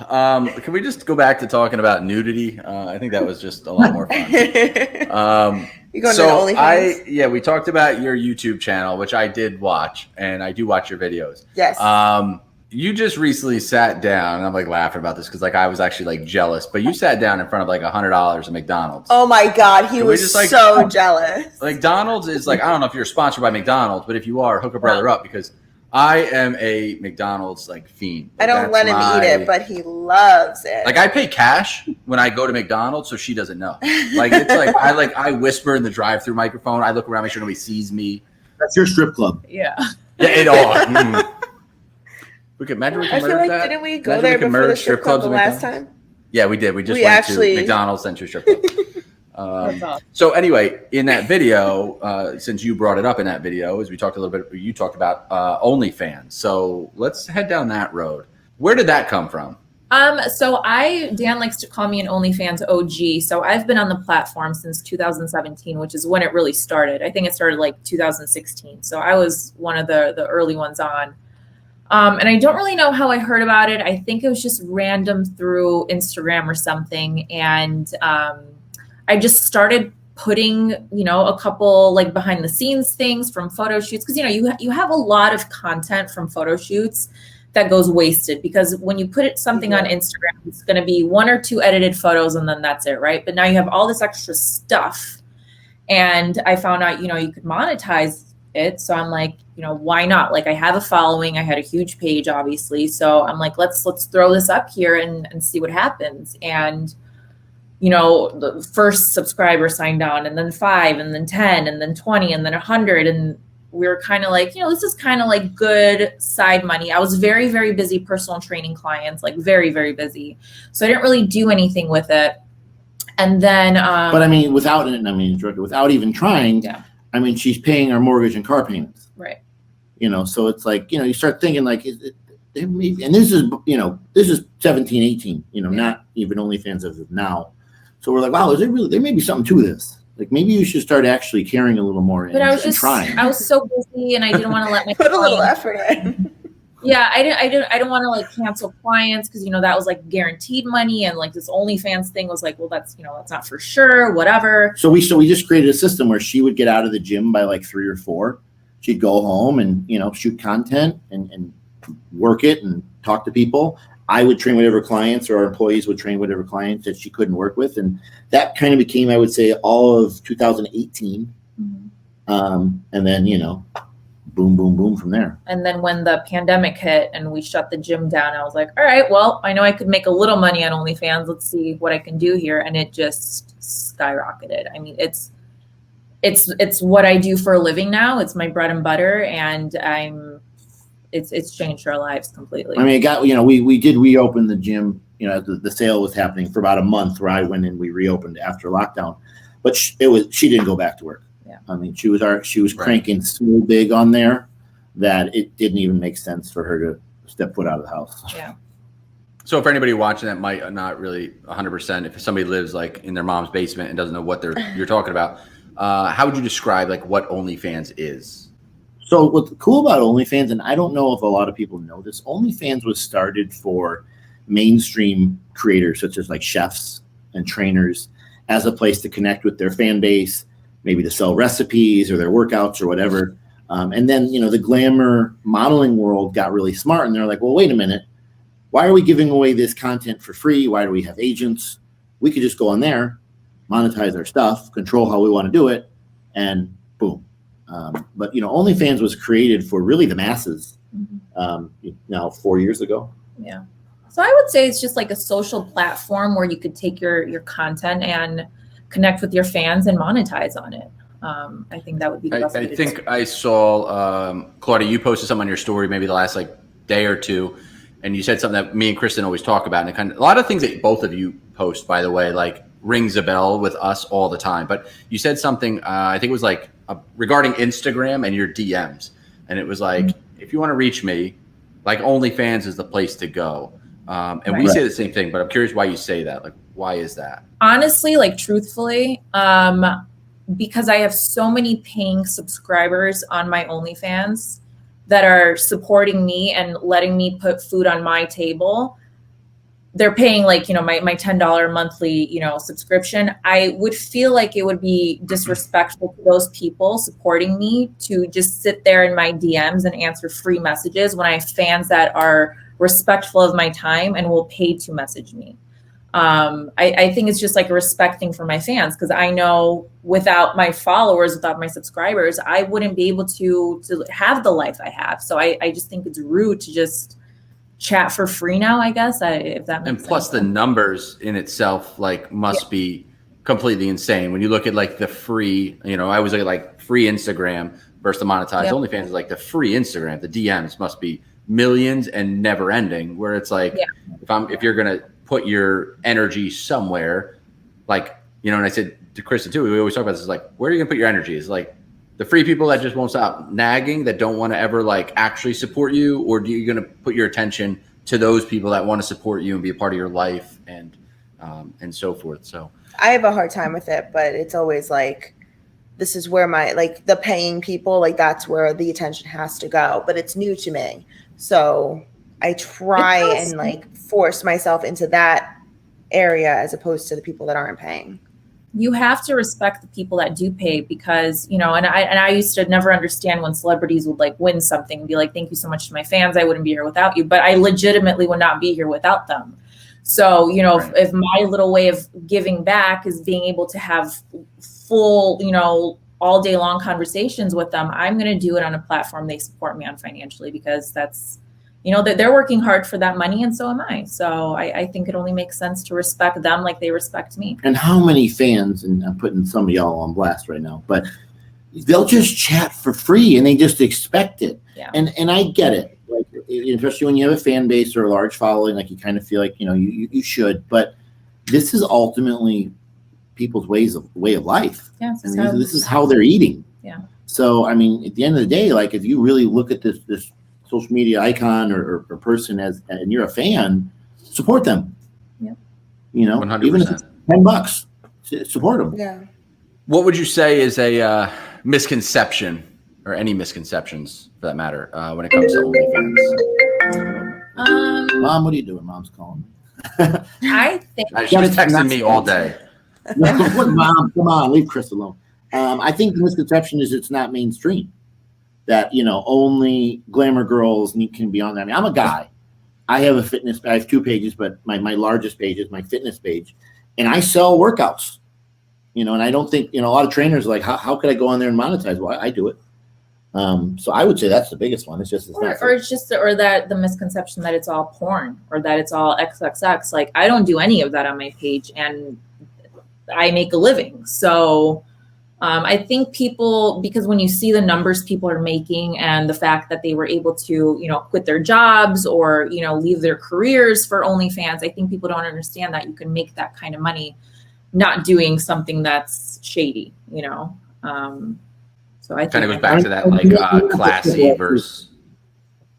Can we just go back to talking about nudity? I think that was just a lot more fun. You going to OnlyFans? We talked about your YouTube channel, which I did watch, and I do watch your videos. Yes. You just recently sat down, and I'm like laughing about this because like I was actually like jealous, but you sat down in front of like $100 at McDonald's. Oh my God, he was just, like, so jealous. McDonald's is like, I don't know if you're sponsored by McDonald's, but if you are, hook a brother up because I am a McDonald's like fiend. Like, I don't let him eat it, but he loves it. Like I pay cash when I go to McDonald's, so she doesn't know. Like it's like I whisper in the drive-through microphone. I look around, make sure nobody sees me. That's your strip club. Yeah. Yeah, it all. We could imagine we can merge like, that. Didn't we go there before the strip club the last time? Yeah, we did. We just went to McDonald's and to strip club. So anyway, in that video, since you brought it up in that video, as we talked a little bit, you talked about OnlyFans. So let's head down that road. Where did that come from? So Dan likes to call me an OnlyFans OG. So I've been on the platform since 2017, which is when it really started. I think it started like 2016. So I was one of the early ones on. And I don't really know how I heard about it. I think it was just random through Instagram or something. And I just started putting, a couple like behind the scenes things from photo shoots. Cause you have a lot of content from photo shoots that goes wasted because when you put something on Instagram, it's going to be 1 or 2 edited photos and then that's it. Right. But now you have all this extra stuff. And I found out, you could monetize it. So I'm like, why not? Like I have a following. I had a huge page, obviously. So I'm like, let's throw this up here and see what happens. And, the first subscriber signed on and then 5 and then 10 and then 20 and then 100. And we were kind of like, this is kind of like good side money. I was very, very busy personal training clients, like very, very busy. So I didn't really do anything with it. And then, but I mean, without even trying, I mean, she's paying our mortgage and car payments. Right. So it's like, you start thinking like, and this is 17, 18, not even OnlyFans as of now. So we're like, wow, there may be something to this. Like maybe you should start actually caring a little more. But I was trying. I was so busy and I didn't want to let my put a little effort in. Yeah, I don't want to like cancel clients because that was like guaranteed money and like this OnlyFans thing was like, well, that's that's not for sure, whatever. So we just created a system where she would get out of the gym by like 3 or 4. She'd go home and shoot content and work it and talk to people. I would train whatever clients or our employees would train whatever clients that she couldn't work with, and that kind of became, I would say, all of 2018. Mm-hmm. And then boom, boom, boom from there. And then when the pandemic hit and we shut the gym down, I was like, all right, well, I know I could make a little money on OnlyFans. Let's see what I can do here. And it just skyrocketed. I mean, it's what I do for a living now. It's my bread and butter. And it's changed our lives completely. I mean, we did reopen the gym, the sale was happening for about a month where I went and we reopened after lockdown, but she didn't go back to work. Yeah. I mean, she was cranking so big on there that it didn't even make sense for her to step foot out of the house. Yeah. So for anybody watching that might not really 100%, if somebody lives like in their mom's basement and doesn't know what you're talking about, how would you describe like what OnlyFans is? So what's cool about OnlyFans, and I don't know if a lot of people know this, OnlyFans was started for mainstream creators such as like chefs and trainers as a place to connect with their fan base, maybe to sell recipes or their workouts or whatever. And then, the glamour modeling world got really smart and they're like, well, wait a minute. Why are we giving away this content for free? Why do we have agents? We could just go on there, monetize our stuff, control how we want to do it, and boom. But OnlyFans was created for really the masses now 4 years ago. Yeah. So I would say it's just like a social platform where you could take your content and connect with your fans and monetize on it. I think that would be the best way to do it. I saw, Claudia, you posted something on your story maybe the last like day or two, and you said something that me and Kristen always talk about. And a lot of things that both of you post, by the way, like rings a bell with us all the time. But you said something, I think it was like regarding Instagram and your DMs. And it was like, if you want to reach me, like OnlyFans is the place to go. And we say the same thing, but I'm curious why you say that. Like, why is that? Honestly, like truthfully, because I have so many paying subscribers on my OnlyFans that are supporting me and letting me put food on my table. they're paying like, my $10 monthly, subscription, I would feel like it would be disrespectful to those people supporting me to just sit there in my DMs and answer free messages when I have fans that are respectful of my time and will pay to message me. I think it's just like a respect thing for my fans, because I know without my followers, without my subscribers, I wouldn't be able to have the life I have. So I just think it's rude to just chat for free now, I guess, if that makes sense. And plus the numbers in itself must be completely insane when you look at like the free, I was like free Instagram versus the monetized. OnlyFans is like the free Instagram. The DMs must be millions and never ending, where it's like if you're gonna put your energy somewhere, and I said to Kristen too, we always talk about this, like, where are you gonna put your energy? Is like the free people that just won't stop nagging, that don't want to ever actually support you, or do you going to put your attention to those people that want to support you and be a part of your life and so forth? So I have a hard time with it, but it's always like, this is where my, the paying people, that's where the attention has to go, but it's new to me. So I try and force myself into that area as opposed to the people that aren't paying. You have to respect the people that do pay, because, and I used to never understand when celebrities would win something and be like, thank you so much to my fans, I wouldn't be here without you. But I legitimately would not be here without them. So, if my little way of giving back is being able to have full, all day long conversations with them, I'm going to do it on a platform they support me on financially, because that's, they're working hard for that money, and so am I. So I think it only makes sense to respect them like they respect me. And how many fans, and I'm putting some of y'all on blast right now, but they'll just chat for free and they just expect it. Yeah. And I get it, especially when you have a fan base or a large following, you kind of feel like, you should, but this is ultimately people's way of life. Yeah, this is how they're eating. Yeah. So, at the end of the day, if you really look at this social media icon or person and you're a fan, support them. Yeah. 100%. Even if it's $10, support them. Yeah. What would you say is a misconception, or any misconceptions for that matter, when it comes to OnlyFans? Mom, what are you doing? Mom's calling. I think she was texting me all day. Mom, come on, leave Chris alone. I think the misconception is it's not mainstream. That only glamour girls can be on that. I'm a guy. I have I have 2 pages, but my largest page is my fitness page, and I sell workouts. And I don't think a lot of trainers are like, how could I go on there and monetize? Well, I do it. So I would say that's the biggest one. It's just that the misconception that it's all porn or that it's all XXX. I don't do any of that on my page, and I make a living. So. I think people, because when you see the numbers people are making and the fact that they were able to, quit their jobs or, leave their careers for OnlyFans, I think people don't understand that you can make that kind of money not doing something that's shady, So I think kind of goes back to that classy versus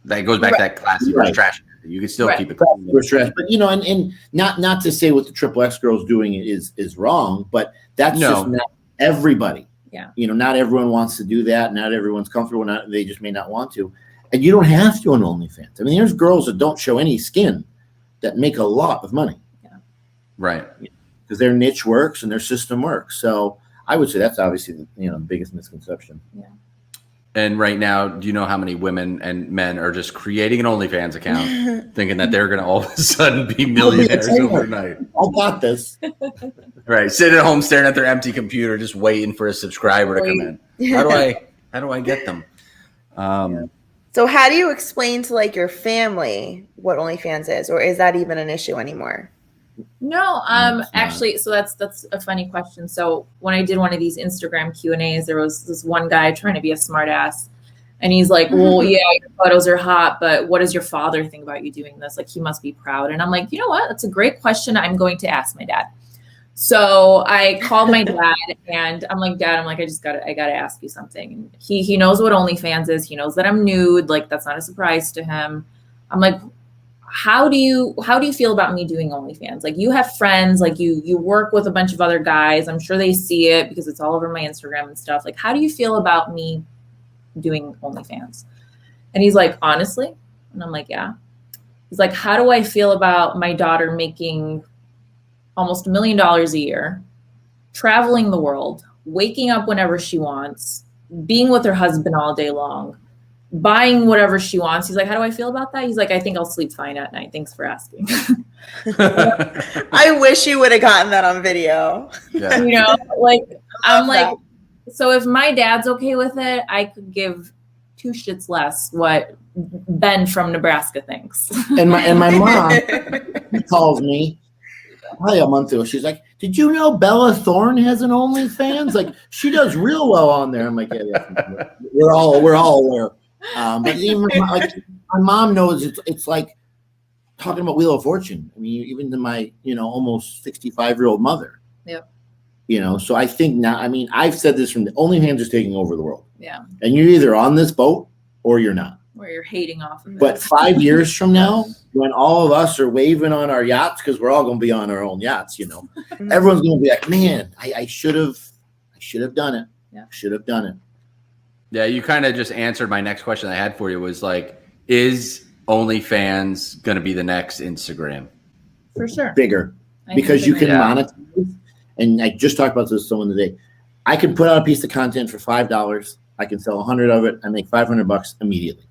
that goes back to that classy versus trash. You can still keep it clean. Trash, but and not to say what the XXX girls doing is wrong, but that's just not everybody. Yeah. Not everyone wants to do that. Not everyone's comfortable. They just may not want to. And you don't have to on OnlyFans. There's girls that don't show any skin that make a lot of money. Yeah. Right. Because their niche works and their system works. So I would say that's obviously the biggest misconception. Yeah. And right now, do you know how many women and men are just creating an OnlyFans account thinking that they're going to all of a sudden be millionaires overnight? I got this. Right. Sitting at home staring at their empty computer, just waiting for a subscriber to come in. How do I get them? So how do you explain to your family what OnlyFans is, or is that even an issue anymore? No, actually, so that's a funny question. So when I did one of these Instagram Q&As, there was this one guy trying to be a smart ass, and he's like, well, yeah, your photos are hot, but what does your father think about you doing this? He must be proud. And I'm like, you know what? That's a great question. I'm going to ask my dad. So I called my dad and I'm like, Dad, I gotta ask you something. And he knows what OnlyFans is. He knows that I'm nude. That's not a surprise to him. I'm like, how do you feel about me doing OnlyFans? You have friends, you work with a bunch of other guys. I'm sure they see it because it's all over my Instagram and stuff. How do you feel about me doing OnlyFans? And he's like, honestly? And I'm like, yeah. He's like, how do I feel about my daughter making almost $1 million a year, traveling the world, waking up whenever she wants, being with her husband all day long, buying whatever she wants. He's like, how do I feel about that? He's like, I think I'll sleep fine at night. Thanks for asking. I wish you would have gotten that on video. Yeah. You know, like, I'm like, that. so if my dad's okay with it, I could give two shits less what Ben from Nebraska thinks. And my mom calls me probably a month ago. She's like, "Did you know Bella Thorne has an OnlyFans? Like, she does real well on there." I'm like, "Yeah, we're all aware." But even my mom knows it's like talking about Wheel of Fortune. I mean, even to my almost 65-year-old mother. Yep. So I think now. I mean, I've said this from the OnlyFans is taking over the world. Yeah. And you're either on this boat or you're not. Where you're hating off of it. But 5 years from now, when all of us are waving on our yachts, because we're all going to be on our own yachts, everyone's going to be like, "Man, I should have done it. Yeah. Should have done it." Yeah, you kind of just answered my next question I had for you was like, is OnlyFans going to be the next Instagram? For sure. Bigger. I Because think you it can might. monetize. And I just talked about this with someone today. I can put out a piece of content for $5. I can sell 100 of it. I make $500 immediately.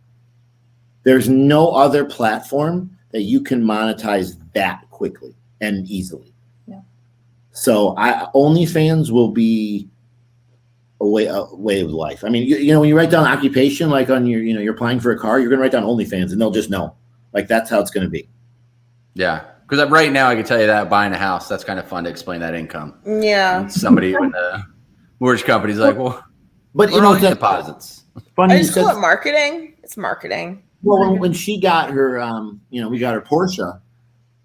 There's no other platform that you can monetize that quickly and easily. Yeah. So OnlyFans will be a way of life. I mean, when you write down occupation, like on your, you're applying for a car, you're going to write down OnlyFans and they'll just know. Like, that's how it's going to be. Yeah. Because right now I can tell you that buying a house, that's kind of fun to explain that income. Yeah. And somebody in the mortgage company's like, well, but all these deposits. Funny I you just said, call it marketing. It's marketing. well, when she got her, we got her Porsche.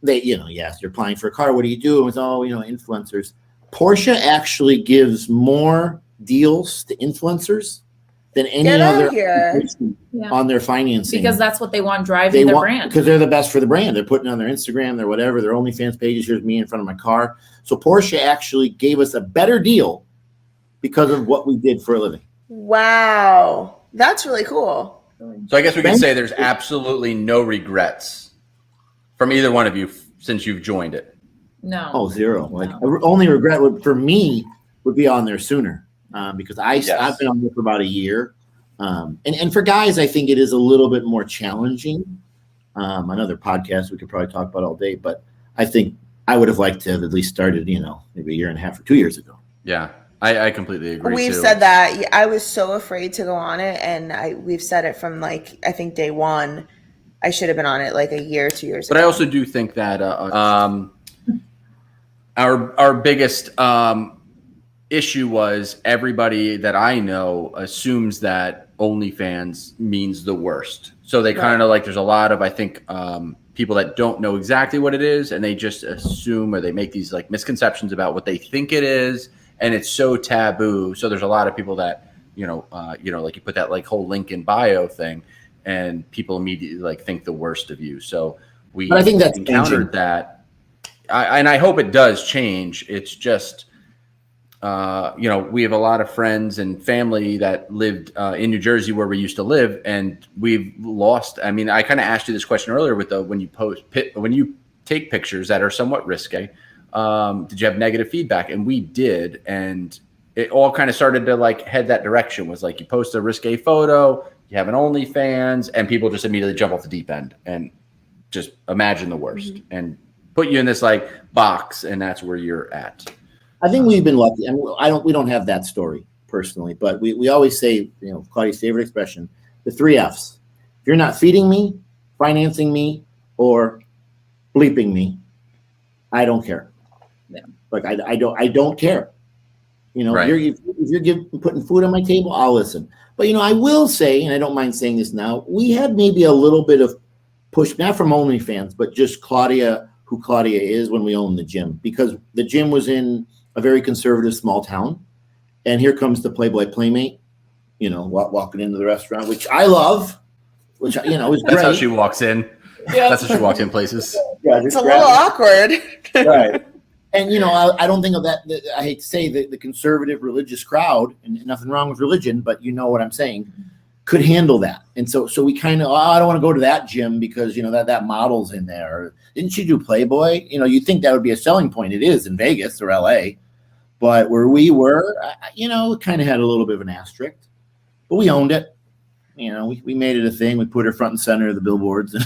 They, yes, you're applying for a car. What do you do? It was all, influencers. Porsche actually gives more deals to influencers than any Get out other here. Yeah. on their financing. Because that's what they want driving their brand. Because they're the best for the brand. They're putting it on their Instagram, their whatever, their OnlyFans pages. Here's me in front of my car. So Porsche actually gave us a better deal because of what we did for a living. Wow. That's really cool. So I guess we can say there's absolutely no regrets from either one of you since you've joined it. No. Oh, zero. Like, No. only regret for me would be on there sooner because I've been on there for about a year. And for guys, I think it is a little bit more challenging. Another podcast we could probably talk about all day, but I think I would have liked to have at least started, maybe a year and a half or 2 years ago. Yeah, I completely agree. We've too. said that. I was so afraid to go on it, and we've said it from I think day one. I should have been on it like a year, 2 years ago. But I also do think that our biggest issue was everybody that I know assumes that OnlyFans means the worst. So they kind of there's a lot of, I think, people that don't know exactly what it is, and they just assume, or they make these misconceptions about what they think it is, and it's so taboo. So there's a lot of people that you put that whole link in bio thing, and people immediately think the worst of you. So we But I think that's encountered that, and I hope it does change. It's just we have a lot of friends and family that lived in New Jersey where we used to live, and we've lost. I mean, I kind of asked you this question earlier with when you take pictures that are somewhat risque, did you have negative feedback? And we did, and it all kind of started to head that direction. Was you post a risque photo, you have an OnlyFans, and people just immediately jump off the deep end and just imagine the worst and put you in this box, and that's where you're at. I think we've been lucky. I mean, we don't have that story personally, but we always say, Claudia's favorite expression, the 3 Fs. If you're not feeding me, financing me, or bleeping me, I don't care. Yeah. I don't care. Right. If you're putting food on my table, I'll listen. But I will say, and I don't mind saying this now, we had maybe a little bit of push, not from OnlyFans, but just Claudia, who Claudia is when we owned the gym, because the gym was in a very conservative small town, and here comes the Playboy Playmate, walking into the restaurant, which I love, was great. That's how she walks in. Yeah. That's how she walks in places. Yeah, It's a little awkward. right. And I don't think of that. I hate to say the conservative religious crowd, and nothing wrong with religion, but you know what I'm saying. could handle that. And so we kind of, I don't want to go to that gym because, that model's in there. Didn't she do Playboy? You'd think that would be a selling point. It is in Vegas or LA. But where we were, it kind of had a little bit of an asterisk. But we owned it. We made it a thing. We put her front and center of the billboards.